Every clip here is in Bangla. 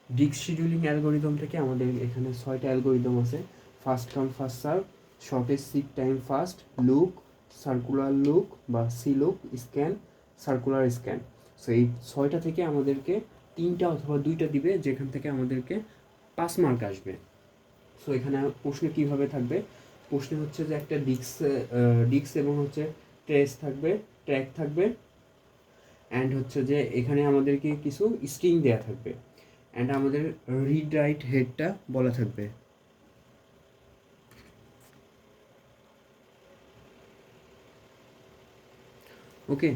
ডিস্ক শিডিউলিং অ্যালগোরিদম থেকে আমাদের এখানে 6টা অ্যালগোরিদম আছে। First come first serve, shortest seek time first, look, circular look বা C look, scan, circular scan. So এই 6টা থেকে আমাদেরকে 3টা অথবা 2টা দিবে, যেখান থেকে আমাদেরকে 5 মার্ক আসবে। সো এখানে প্রশ্নে কীভাবে থাকবে, প্রশ্নে হচ্ছে যে একটা ডিস্ক এবং হচ্ছে ট্র্যাক থাকবে, অ্যান্ড হচ্ছে যে এখানে আমাদেরকে কিছু স্ট্রিং দেওয়া থাকবে, অ্যান্ড আমাদের রিড রাইট হেডটা বলা থাকবে। ওকে,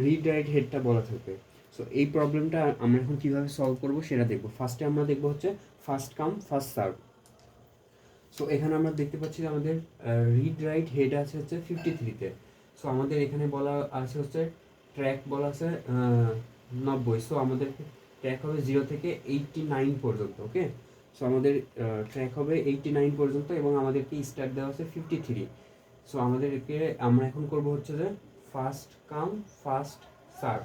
রিড রাইট হেডটা বলা থাকবে। সো এই প্রবলেমটা আমরা এখন কীভাবে সলভ করবো সেটা দেখবো। ফার্স্টে আমরা দেখবো হচ্ছে first come first serve. So এখানে আমরা দেখতে পাচ্ছি যে আমাদের রিড রাইট হেড আছে হচ্ছে 53-তে। সো আমাদের এখানে বলা আছে হচ্ছে ট্র্যাক বলা আছে 90। সো আমাদের ট্র্যাক হবে 0 থেকে 89 পর্যন্ত। ওকে, সো আমাদের ট্র্যাক হবে 89 পর্যন্ত এবং আমাদেরকে স্টার্ট দেওয়া আছে 53। সো আমাদেরকে আমরা এখন করব হচ্ছে যে ফার্স্ট কাম ফার্স্ট সার্ভ,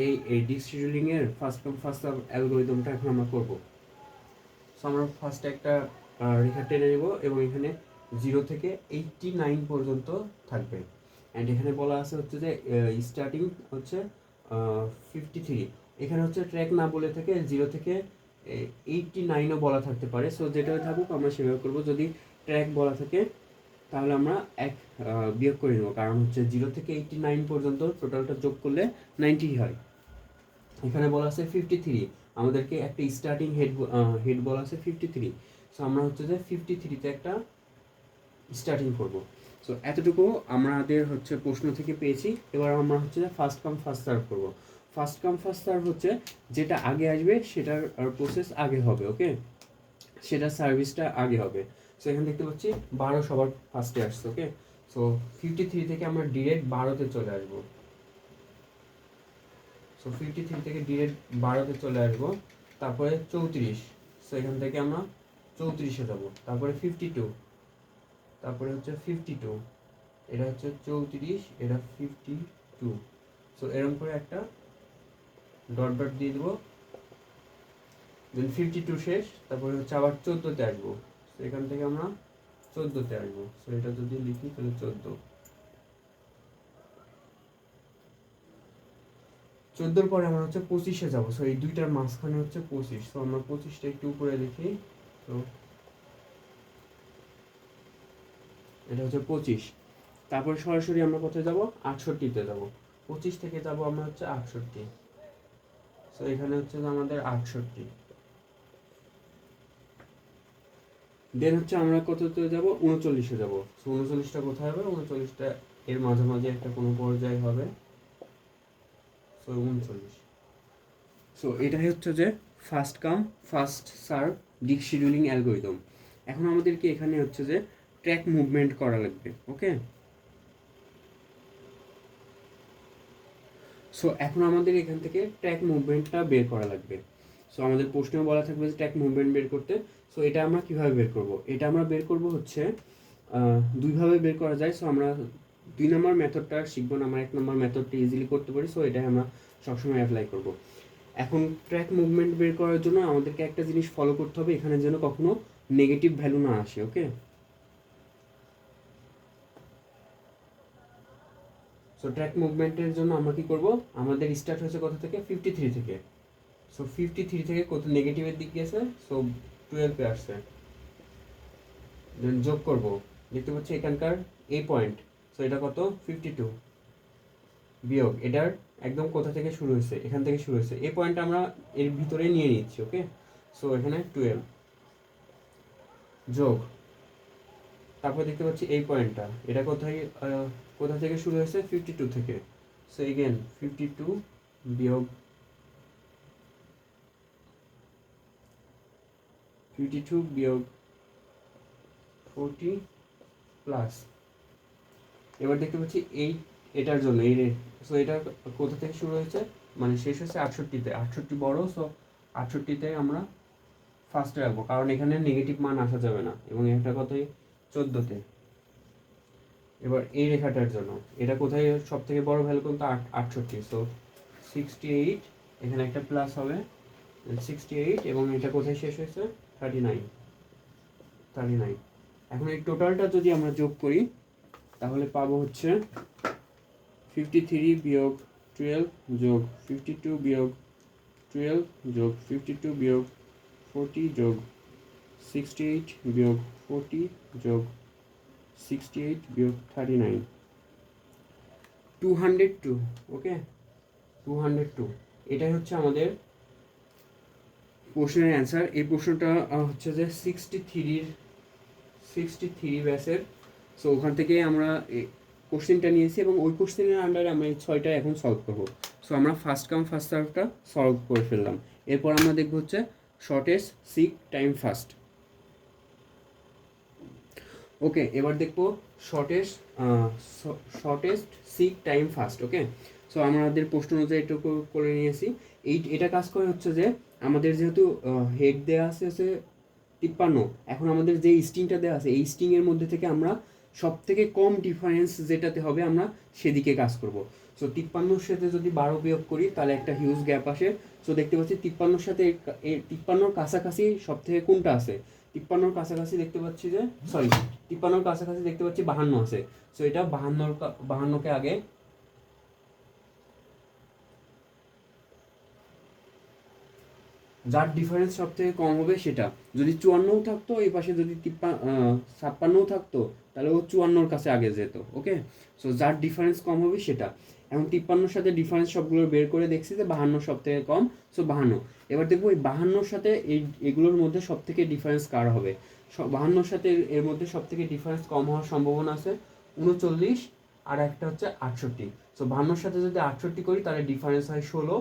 এই ডিস্ক শিডিউলিংয়ের ফার্স্ট কাম ফার্স্ট সার্ভ অ্যালগোরিদমটা এখন আমরা করব। সো আমরা ফার্স্টে একটা রেখা টেনে নেব এবং এখানে 0 থেকে 89 পর্যন্ত থাকবে, অ্যান্ড এখানে বলা আছে হচ্ছে যে স্টার্টিং হচ্ছে 53। এখানে হচ্ছে ট্র্যাক না বলে থেকে 0 থেকে 89ও বলা থাকতে পারে। সো যেটা থাকুক আমরা সেভাবে করবো। যদি ট্র্যাক বলা থাকে তাহলে আমরা বিয়োগ করে নেবো, কারণ হচ্ছে 0 থেকে 89 পর্যন্ত টোটালটা যোগ করলে 90 হয়। এখানে বলা আছে 53, আমাদেরকে একটা স্টার্টিং হেড বলা আছে 53। সো আমরা হচ্ছে যে 53-তে একটা স্টার্টিং করব। সো এতটুকু আমাদের হচ্ছে প্রশ্ন থেকে পেয়েছি। এবার আমরা হচ্ছে যে ফার্স্ট কাম ফার্স্ট সার্ভ করবো। ফার্স্ট কাম ফার্স্ট সার্ভ হচ্ছে যেটা আগে আসবে সেটার প্রসেস আগে হবে। ওকে, সেটার সার্ভিসটা আগে হবে। সো এখানে দেখতে পাচ্ছি 12 সবার ফার্স্টে আসছে। ওকে, সো 53 থেকে আমরা ডিরেক্ট 12তে চলে আসবো। সো 53 থেকে ডিরেক্ট 12তে চলে আসবো, তারপরে 34। সো এখান থেকে আমরা 34-এ যাবো, তারপরে 52, তারপরে হচ্ছে 52, এটা হচ্ছে 34, এটা 52। সো এরকম করে একটা ডট ডট দিয়ে দেবো, দেন 52 শেষ, তারপরে হচ্ছে আবার 14-তে আসবো। সো এখান থেকে আমরা 14-তে আসবো। সো এটা যদি লিখি তাহলে 14 পরে আমরা হচ্ছে 25-এ যাবো। সো এই দুইটার মাঝখানে হচ্ছে 25। সো আমরা 25টা একটু উপরে লিখি। তো এটা হচ্ছে 25। তারপরে সরাসরি আমরা কোথায় যাব, 68-তে যাব। 25 থেকে যাব আমরা হচ্ছে 68। সো এখানে হচ্ছে যে আমাদের 68। দেন হচ্ছে আমরা কততে যাব, 39-এ যাব। সো 39টা কোথায় হবে, 39টা এর মাঝামাঝি একটা কোনো পর্যায়ে হবে। সো 39। সো এটাই হচ্ছে যে first come first serve disk scheduling algorithm. এখন আমাদেরকে এখানে হচ্ছে যে ট্র্যাক মুভমেন্ট করা লাগবে। ওকে, সো এখন আমাদের এখান থেকে ট্র্যাক মুভমেন্টটা বের করা লাগবে। সো আমাদের প্রশ্নেও বলা থাকবে যে ট্র্যাক মুভমেন্ট বের করতে। সো এটা আমরা কীভাবে বের করব, এটা আমরা বের করব হচ্ছে দুইভাবে বের করা যায়। সো আমরা 2 নম্বর মেথডটা শিখবো না, আমরা 1 নম্বর মেথডটা ইজিলি করতে পারি। সো এটাই আমরা সবসময় অ্যাপ্লাই করব। এখন ট্র্যাক মুভমেন্ট বের করার জন্য আমাদেরকে একটা জিনিস ফলো করতে হবে, এখানে যেন কখনো নেগেটিভ ভ্যালু না আসে। ওকে, সো ট্র্যাক মুভমেন্টের জন্য আমরা কি করব, আমাদের স্টার্ট হয়েছে কোথা থেকে, 53 থেকে। সো 53 থেকে কত নেগেটিভের দিক গেছে, সো 12-এ আসছে। দেন যোগ করব, দেখতে পাচ্ছি এখানকার এই পয়েন্ট। সো এটা কত, 52, বিয়োগ এটার একদম কোথা থেকে শুরু হয়েছে, এখান থেকে শুরু হয়েছে, এই পয়েন্ট আমরা এর ভিতরে নিয়ে নিচ্ছি। ওকে, সো এখানে 12 যোগ, তারপর দেখতে পাচ্ছি এই পয়েন্টটা, এটা কোথা থেকে শুরু হয়েছে, 52 থেকে। সো এগেন 52 বিয়োগ 52 বিয়োগ 40 প্লাস, এবার দেখতে পাচ্ছি এটার জন্য এই রেট। সো এটা কোথা থেকে শুরু হয়েছে, মানে শেষ হচ্ছে 68-তে। 68 বড়, সো 68-তে আমরা ফার্স্টে রাখবো, কারণ এখানে নেগেটিভ মান আসা যাবে না। এবং এটা কোথায়, 14-তে। এবার এই রেখাটার জন্য এটা কোথায় সব থেকে বড় ভ্যালু, কিন্তু 68। সো 68, এখানে একটা প্লাস হবে, 68 এবং এটা কোথায় শেষ হয়েছে 39। এখন এই টোটালটা যদি আমরা যোগ করি তাহলে পাবো হচ্ছে 53 বিয়োগ 12 যোগ 52 বিয়োগ 12 যোগ 52 বিয়োগ 40 যোগ 68 বিয়োগ 40 যোগ 68 বিয়োগ 39, 202। ওকে, 202 এটাই হচ্ছে আমাদের কোশ্চেনের অ্যান্সার। এই প্রশ্নটা হচ্ছে যে 63 ব্যাসের। সো ওখান থেকে আমরা কোশ্চেনটা নিয়েছি এবং ওই কোশ্চেনের আন্ডারে আমরা এই 6টা এখন সলভ করবো। সো আমরা ফার্স্ট কাম ফার্স্ট সার্ভটা সলভ করে ফেললাম। এরপর আমরা দেখবো হচ্ছে শর্টেস্ট সিক টাইম ফার্স্ট। ওকে, এবার দেখবো শর্টেস্ট সিক টাইম ফার্স্ট। ওকে, সো আমাদের প্রশ্ন অনুযায়ী এটুকু করে নিয়েছি। এটা কাজ করে হচ্ছে যে আমাদের যেহেতু হেড দেওয়া আছে হচ্ছে 53, এখন আমাদের যে স্ট্রিংটা দেওয়া আছে এই স্ট্রিংয়ের মধ্যে থেকে আমরা সব থেকে কম ডিফারেন্স যেটাতে হবে আমরা সেদিকে কাজ করব। সো 53-র সাথে যদি 12 বিয়োগ করি তাহলে একটা হিউজ গ্যাপ আসে। সো দেখতে পাচ্ছি 53-র সাথে 53-র কাছাকাছি সব থেকে কোনটা আছে, 53-র কাছাকাছি দেখতে পাচ্ছি যে 53-র কাছাকাছি দেখতে পাচ্ছি 52 আছে। সো এটা 52কে আগে যার ডিফারেন্স সব থেকে কম হবে সেটা, যদি 54ও থাকতো এই পাশে যদি 56ও থাকতো তাহলে ও 54-র কাছে আগে যেত। ওকে, সো যার ডিফারেন্স কম হবে সেটা। এখন 53-র সাথে ডিফারেন্স সবগুলো বের করে দেখছি যে 52 সব থেকে কম, সো 52। এবার দেখবো এই 52-র সাথে এগুলোর মধ্যে সব থেকে ডিফারেন্স কার হবে। 52-র সাথে এর মধ্যে সব থেকে ডিফারেন্স কম হওয়ার সম্ভাবনা আছে 39, আর একটা হচ্ছে 68। সো 52-র সাথে যদি 68 করি তাহলে ডিফারেন্স হয় 16,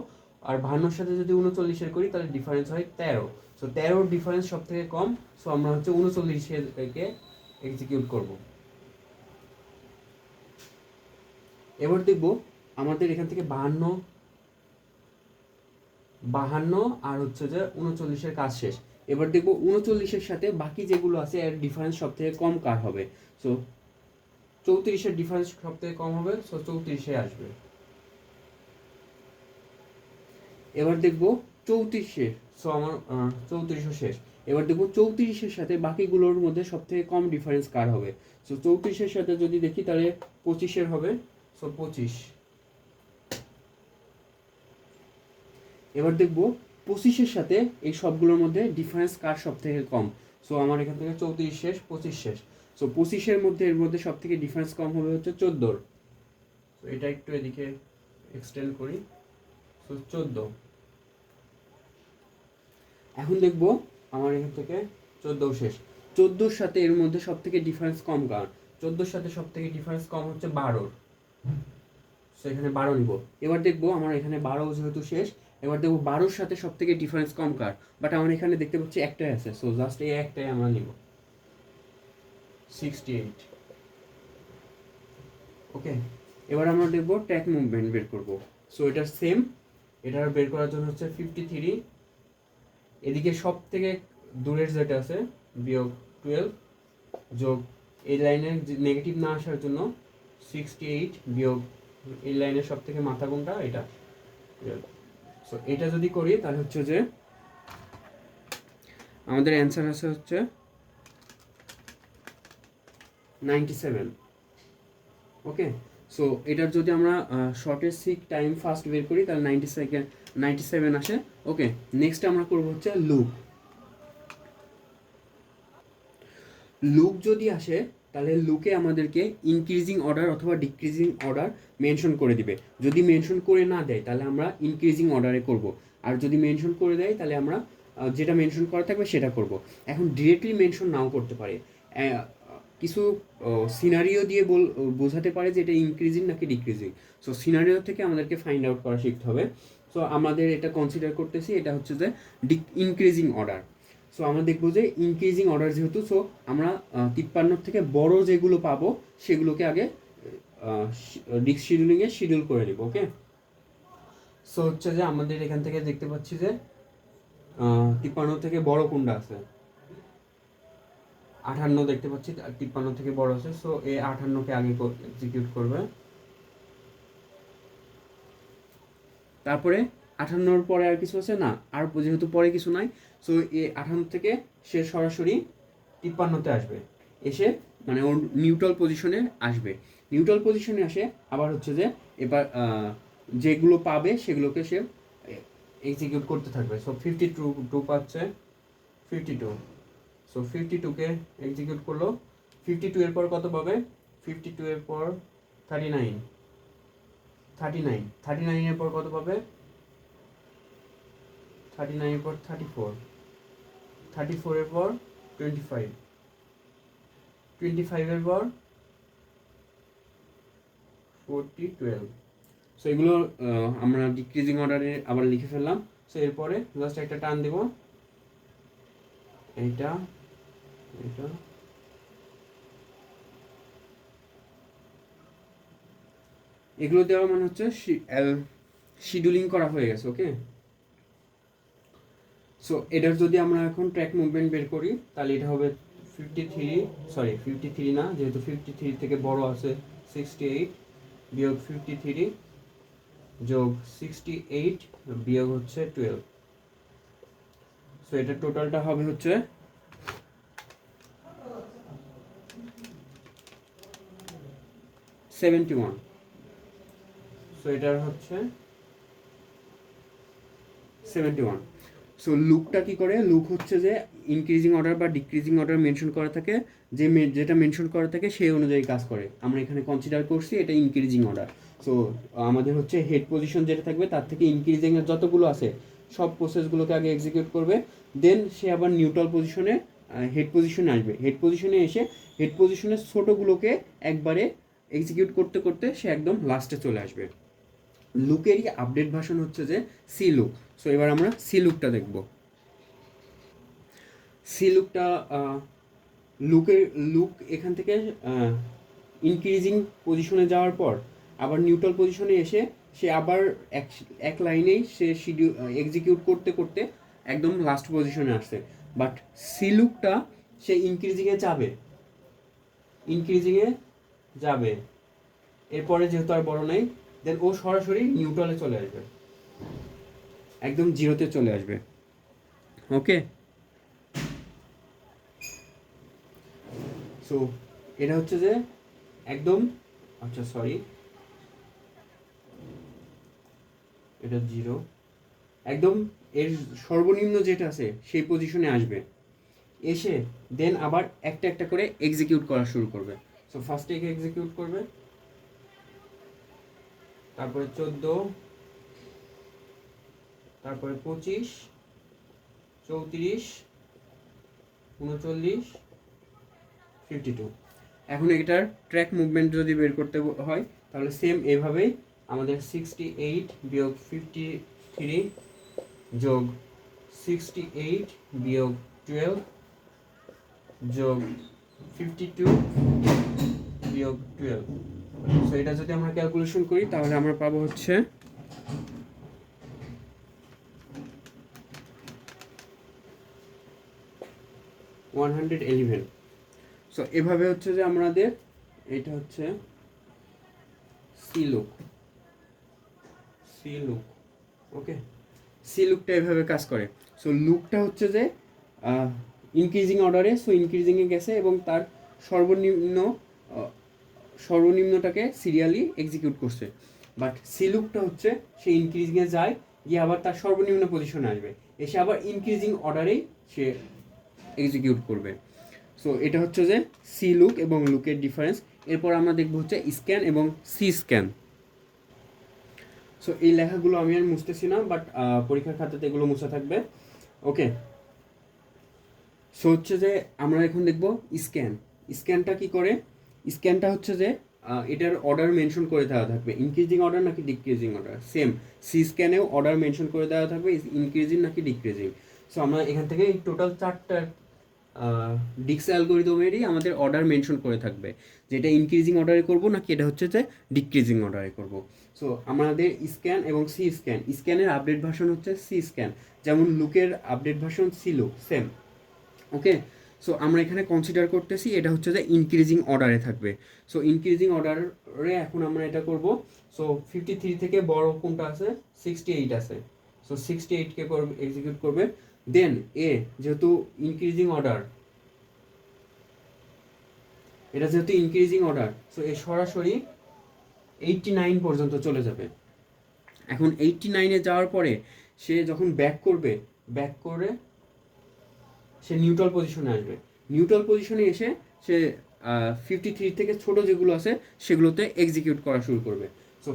আর 52-র সাথে যদি 39-এর করি তাহলে ডিফারেন্স হয় 13। সো 13-র ডিফারেন্স সব থেকে কম, সো আমরা হচ্ছে 39-এরকে এক্সিকিউট করব। এবার দেখব আমাদের এখান থেকে 52 আর হচ্ছে যে 39-এর কাজ শেষ। এবার দেখব 39-এর সাথে বাকি যেগুলো আছে এর ডিফারেন্স সব থেকে কম কার হবে। সো 34-এর ডিফারেন্স সব থেকে কম হবে, সো 34-এ আসবে। এবার দেখবো 34-এর, সো আমার 34-ও শেষ। এবার দেখবো 34-এর সাথে বাকিগুলোর মধ্যে সব থেকে কম ডিফারেন্স কার হবে। সো 34-এর সাথে যদি দেখি তাহলে 25-এর হবে, সো 25। এবার দেখবো 25-এর সাথে এই সবগুলোর মধ্যে ডিফারেন্স কার সব থেকে কম। সো আমার এখান থেকে 34 শেষ, 25 শেষ। সো 25-এর মধ্যে এর মধ্যে সব থেকে ডিফারেন্স কম হবে হচ্ছে 14-র। তো এটা একটু এদিকে এক্সটেন্ড করি, সো 14। এখন দেখবো আমার এখান থেকে 14 শেষ। 14-র সাথে এর মধ্যে সব থেকে ডিফারেন্স কম কার, 14-র সাথে সব থেকে ডিফারেন্স কম হচ্ছে 12-র। সো এখানে 12 নিব। এবার দেখবো আমার এখানে 12 যেহেতু শেষ, এবার দেখবো 12-র সাথে সব থেকে ডিফারেন্স কম কার, বাট আমার এখানে দেখতে পাচ্ছি একটাই আছে। সো জাস্ট এই একটাই আমরা নিব, 68। ওকে, এবার আমরা দেখবো ট্র্যাক মুভমেন্ট বের করব। সো এটা সেম, এটা বের করার জন্য হচ্ছে 53 এদিকে সব থেকে দূরের যেটা আছে বিয়োগ 12 যোগ এই লাইনের নেগেটিভ না আসার জন্য 68 বিয়োগ এই লাইনের সব থেকে মাথা কোনটা, এটা 12। সো এটা যদি করি তাহলে হচ্ছে যে আমাদের অ্যান্সার আছে হচ্ছে 97। ওকে, সো এটার যদি আমরা শর্টেস্ট সিক টাইম ফাস্ট বের করি তাহলে 97 আসে। ওকে, নেক্সট আমরা করবো হচ্ছে লুক যদি আসে তাহলে লুকে আমাদেরকে ইনক্রিজিং অর্ডার অথবা ডিক্রিজিং অর্ডার মেনশন করে দিবে। যদি মেনশন করে না দেয় তাহলে আমরা ইনক্রিজিং অর্ডারে করব, আর যদি মেনশন করে দেয় তাহলে আমরা যেটা মেনশন করা থাকবে সেটা করব। এখন ডিরেক্টলি মেনশন নাও করতে পারে, কিছু সিনারিও দিয়ে বোঝাতে পারে যে এটা ইনক্রিজিং নাকি ডিক্রিজিং। সো সিনারিও থেকে আমাদেরকে ফাইন্ড আউট করা শিখতে হবে। সো আমাদের এটা কনসিডার করতেছি, এটা হচ্ছে যে ইনক্রিজিং অর্ডার। সো আমরা দেখবো যে ইনক্রিজিং অর্ডার যেহেতু, সো আমরা 53 থেকে বড় যেগুলো পাবো সেগুলোকে আগে ডিস্ক শিডিউলিংয়ে শিডিউল করে নিব। ওকে, সো হচ্ছে যে আমাদের এখান থেকে দেখতে পাচ্ছি যে 53 থেকে বড় কোনটা আছে, 58 দেখতে পাচ্ছি 53 থেকে বড় আছে। সো এই 58কে আগে এক্সিকিউট করবে, তারপরে 58-র পরে আর কিছু আছে না, আর যেহেতু পরে কিছু নাই, সো এই 58 থেকে সে সরাসরি 53-তে আসবে, এসে মানে ওর নিউট্রাল পজিশনে আসবে। নিউট্রাল পজিশনে আসে আবার হচ্ছে যে এবার যেগুলো পাবে সেগুলোকে সে এক্সিকিউট করতে থাকবে। সো 52 পাচ্ছে, 52, সো 52কে এক্সিকিউট করলো। 52 এর পর কত পাবে? 52 এর পর 39, 39 এর পর কত পাবে? 39 এর পর 34, 34 এর পর 25, 25 এর পর 40, 12। সো এগুলো আমরা ডিক্রিজিং অর্ডারে আবার লিখে ফেললাম। সো এরপরে জাস্ট একটা টান দেব, এইটা এটা এগুলো দেওয়া মানে হচ্ছে শিডিউলিং করা হয়ে গেছে। ওকে, সো এটার যদি আমরা এখন ট্র্যাক মুভমেন্ট বের করি তাহলে এটা হবে 53, সরি 53 না, যেহেতু 53 থেকে বড় আছে 68 বিয়োগ 53 যোগ 68 বিয়োগ হচ্ছে 12। সো এটা টোটালটা হবে হচ্ছে 71। সো এটার হচ্ছে 71। সো লুকটা কি করে? লুক হচ্ছে যে ইনক্রিজিং অর্ডার বা ডিক্রিজিং অর্ডার মেনশন করা থাকে, যেটা মেনশন করা থাকে সেই অনুযায়ী কাজ করে। আমরা এখানে কনসিডার করছি এটা ইনক্রিজিং অর্ডার। সো আমাদের হচ্ছে হেড পজিশন যেটা থাকবে তার থেকে ইনক্রিজিংয়ের যতগুলো আছে সব প্রসেসগুলোকে আগে এক্সিকিউট করবে, দেন সে আবার নিউট্রাল পজিশনে হেড পজিশনে আসবে। হেড পজিশনে এসে হেড পজিশনের ছোটোগুলোকে একবারে এক্সিকিউট করতে করতে সে একদম লাস্টে চলে আসবে। লুকেরই আপডেট ভার্সন হচ্ছে যে সি লুক। সো এবার আমরা সি লুকটা দেখব। সি লুকটা লুক এখান থেকে ইনক্রিজিং পজিশনে যাওয়ার পর আবার নিউট্রাল পজিশনে এসে সে আবার এক লাইনেই সে এক্সিকিউট করতে করতে একদম লাস্ট পজিশনে আসছে। বাট সি লুকটা সে ইনক্রিজিংয়ে যাবে, এরপরে যেহেতু আর বড় নাই, দেন ও সরাসরি নিউট্রালে চলে আসবে, একদম জিরোতে চলে আসবে। ওকে, সো এটা হচ্ছে যে একদম, আচ্ছা সরি, এটা জিরো, একদম এর সর্বনিম্ন যেটা আছে সেই পজিশনে আসবে, এসে দেন আবার একটা একটা করে এক্সিকিউট করা শুরু করবে। সো ফার্স্টে একে এক্সিকিউট করবে, তারপরে 14, তারপরে 25, 34, 39, 52। এখন এটার ট্র্যাক মুভমেন্ট যদি বের করতে হয় তাহলে সেম এভাবেই আমাদের 68 বিয়োগ 53 যোগ 68 বিয়োগ 12 যোগ 52 বিয়োগ 12। সো এটা যদি আমরা ক্যালকুলেশন করি তাহলে আমরা পাবো হচ্ছে 111। সো এভাবে হচ্ছে যে আমাদের এটা হচ্ছে সি লুক। ওকে, সি লুকটা এভাবে কাজ করে। সো লুকটা হচ্ছে যে ইনক্রিজিং অর্ডারে, সো ইনক্রিজিংয়ে গেছে এবং তার সর্বনিম্নটাকে সিরিয়ালি এক্সিকিউট করছে। বাট সি লুকটা হচ্ছে সে ইনক্রিজিংয়ে যায়, গিয়ে আবার তার সর্বনিম্ন পজিশনে আসবে, এসে আবার ইনক্রিজিং অর্ডারেই সে এক্সিকিউট করবে। সো এটা হচ্ছে যে সি লুক এবং লুকের ডিফারেন্স। এরপর আমরা দেখব হচ্ছে স্ক্যান এবং সি স্ক্যান। সো এই লেখাগুলো আমি আর মুছতেছি না, বাট পরীক্ষার খাতাতে এগুলো মুছা থাকবে। ওকে, সো হচ্ছে যে আমরা এখন দেখব স্ক্যান। স্ক্যানটা কি করে? স্ক্যানটা হচ্ছে যে এটার অর্ডার মেনশন করে দেওয়া থাকবে, ইনক্রিজিং অর্ডার নাকি ডিক্রিজিং অর্ডার। সেম সি স্ক্যানেও অর্ডার মেনশন করে দেওয়া থাকবে, ইনক্রিজিং নাকি ডিক্রিজিং। সো আমরা এখান থেকে এই টোটাল 4টা ডিক্স অ্যালগোরিদমেরই আমাদের অর্ডার মেনশন করে থাকবে, যেটা ইনক্রিজিং অর্ডারে করব নাকি এটা হচ্ছে যে ডিক্রিজিং অর্ডারে করব। সো আমাদের স্ক্যান এবং সি স্ক্যান, স্ক্যানের আপডেট ভার্সন হচ্ছে সি স্ক্যান, যেমন লুকের update version C look, same. Okay, so আমরা এখানে কনসিডার করতেছি এটা হচ্ছে যে ইনক্রিজিং অর্ডারে থাকবে। সো ইনক্রিজিং অর্ডারে এখন আমরা এটা করব। সো 53 থেকে বড় কোনটা আছে? 68 আছে। সো 68কে করবে এক্সিকিউট করবে। দেন এ যেহেতু ইনক্রিজিং অর্ডার, এটা যেহেতু ইনক্রিজিং অর্ডার, সো এ সরাসরি 89 পর্যন্ত চলে যাবে। এখন 89-এ যাওয়ার পরে সে যখন ব্যাক করবে, ব্যাক করে সে নিউট্রাল পজিশনে আসবে। নিউট্রাল পজিশনে এসে সে 53 থেকে ছোট যেগুলো আছে সেগুলোতে এক্সিকিউট করা শুরু করবে। সো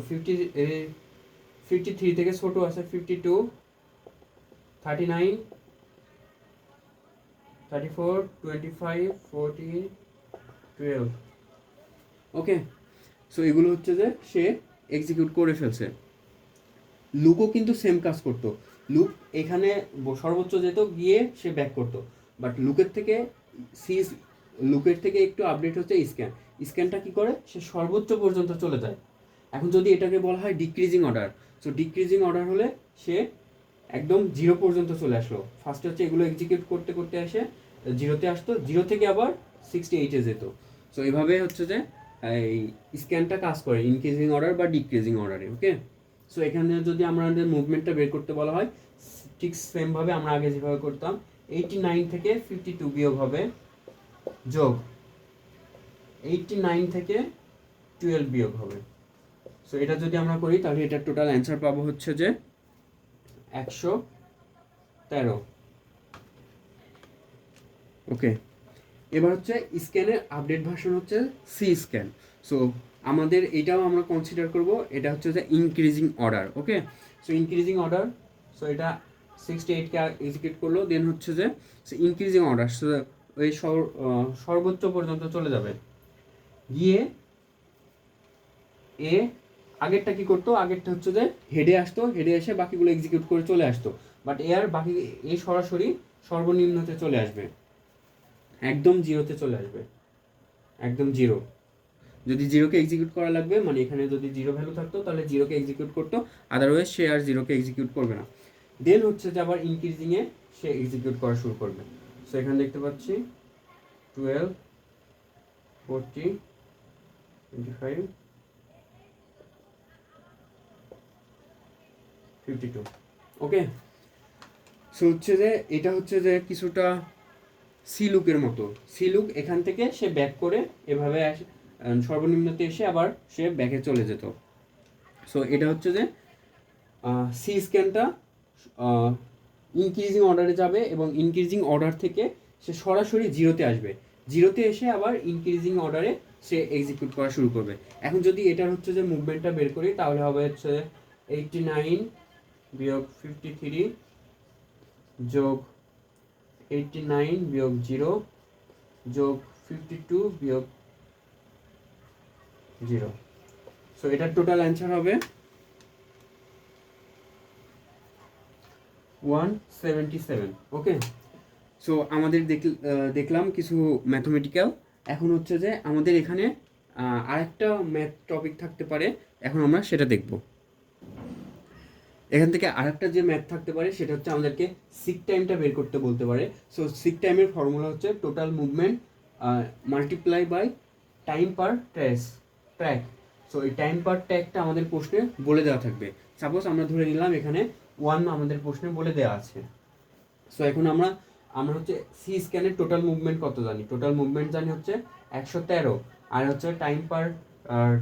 53 থেকে ছোট আছে 52, 39, 34, 25, 14, 12। ওকে, সো এগুলো হচ্ছে যে সে এক্সিকিউট করে ফেলছে। লুকও কিন্তু সেম কাজ করতো। লুক এখানে সর্বোচ্চ যেত, গিয়ে সে ব্যাক করতো। বাট লুকের থেকে একটু আপডেট হচ্ছে স্ক্যান। স্ক্যানটা কি করে, সে সর্বোচ্চ পর্যন্ত চলে যায়। এখন যদি এটাকে বলা হয় decreasing order, so decreasing order হলে সে একদম 0 পর্যন্ত চলে আসলো। ফার্স্টে হচ্ছে এগুলো এক্সিকিউট করতে করতে এসে 0-তে আসতো, 0 থেকে আবার 68-এ যেত। সো এভাবে হচ্ছে যে এই স্ক্যানটা কাজ করে ইনক্রিজিং অর্ডার বা ডিক্রিজিং অর্ডারে। ওকে, সো এখানে যদি আমাদের মুভমেন্টটা বের করতে বলা হয়, ঠিক সেমভাবে আমরা আগে যেভাবে করতাম, 89 থেকে 52 বিয়োগ হবে, যোগ 89 থেকে 12 বিয়োগ হবে। সো এটা যদি আমরা করি তাহলে এটার টোটাল অ্যান্সার পাবো হচ্ছে যে 113। ওকে, এবার হচ্ছে স্ক্যানের আপডেট ভার্সন হচ্ছে সি স্ক্যান। সো আমাদের এটাও আমরা কনসিডার করব, এটা হচ্ছে যে ইনক্রিজিং অর্ডার। ওকে, সো ইনক্রিজিং অর্ডার, সো এটা 68কে এক্সিকিউট করলো। দেন হচ্ছে যে ইনক্রিজিং অর্ডার, সো ওই সর্বোচ্চ পর্যন্ত চলে যাবে, গিয়ে এ আগেরটা কি করতো, আগেরটা হচ্ছে যে হেডে আসতো, হেডে এসে বাকিগুলো এক্সিকিউট করে চলে আসতো। বাট এ আর বাকি এ সরাসরি সর্বনিম্নতে চলে আসবে, একদম 0-তে চলে আসবে, একদম 0। যদি 0-কে এক্সিকিউট করা লাগবে, মানে এখানে যদি 0 ভ্যালু থাকতো তাহলে 0-কে এক্সিকিউট করতো, আদারওয়াইজ সে আর 0-কে এক্সিকিউট করবে না। দেন হচ্ছে যে আবার ইনক্রিজিংয়ে সে এক্সিকিউট করা শুরু করবে। সো এখানে দেখতে পাচ্ছি 12, 40, 25, 52। ওকে, সো হচ্ছে যে এটা হচ্ছে যে কিছুটা সি লুকের মতো। সি লুক এখান থেকে সে ব্যাক করে এভাবে সর্বনিম্নতে এসে আবার সে ব্যাকে চলে যেত। সো এটা হচ্ছে যে সি স্ক্যানটা ইনক্রিজিং অর্ডারে যাবে এবং ইনক্রিজিং অর্ডার থেকে সে সরাসরি 0-তে আসবে, 0-তে এসে আবার ইনক্রিজিং অর্ডারে সে এক্সিকিউট করা শুরু করবে। এখন যদি এটার হচ্ছে যে মুভমেন্টটা বের করি তাহলে হবে হচ্ছে 89 বিয়োগ 53 যোগ 89 বিয়োগ 0 যোগ 52 বিয়োগ 0। সো এটার টোটাল অ্যান্সার হবে 177। ওকে, সো আমাদের দেখলাম কিছু ম্যাথমেটিক্যাল। এখন হচ্ছে যে আমাদের এখানে আরেকটা ম্যাথ টপিক থাকতে পারে, এখন আমরা সেটা দেখব। এখান থেকে আরেকটা যে ম্যাথ থাকতে পারে সেটা হচ্ছে আমাদেরকে সিক টাইমটা বের করতে বলতে পারে। সো সিক টাইমের ফর্মুলা হচ্ছে total movement multiply by time per track. So এই টাইম পার ট্র্যাকটা আমাদের প্রশ্নে বলে দেওয়া থাকবে। সাপোজ আমরা ধরে নিলাম এখানে 1 আমাদের প্রশ্নে বলে দেওয়া আছে। সো এখন আমরা হচ্ছে সি স্ক্যানের টোটাল মুভমেন্ট কত জানি, টোটাল মুভমেন্ট জানি হচ্ছে 113, আর হচ্ছে টাইম পার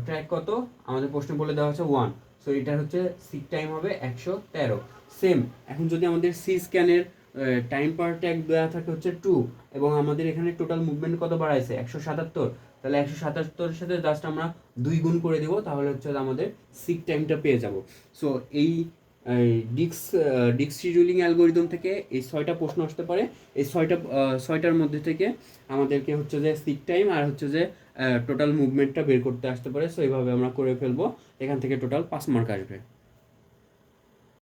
ট্র্যাক কত আমাদের প্রশ্নে বলে দেওয়া হচ্ছে 1। সো এটা হচ্ছে সিক টাইম হবে 113। সেম, এখন যদি আমাদের সি স্ক্যানের টাইম পার ট্র্যাক দেওয়া থাকে হচ্ছে 2, এবং আমাদের এখানে টোটাল মুভমেন্ট কত বাড়াইছে 177, তাহলে 177-এর সাথে জাস্ট আমরা 2 গুণ করে দেবো, তাহলে হচ্ছে আমাদের সিক টাইমটা পেয়ে যাব। সো এই ডিস্ক শিডিউলিং অ্যালগোরিদম থেকে এই 6টা প্রশ্ন আসতে পারে। এই 6টার মধ্যে থেকে আমাদেরকে হচ্ছে যে সিক টাইম আর হচ্ছে যে টোটাল মুভমেন্টটা বের করতে আসতে পারে। সো এইভাবে আমরা করে ফেলবো, এখান থেকে টোটাল 5 মার্ক আসবে।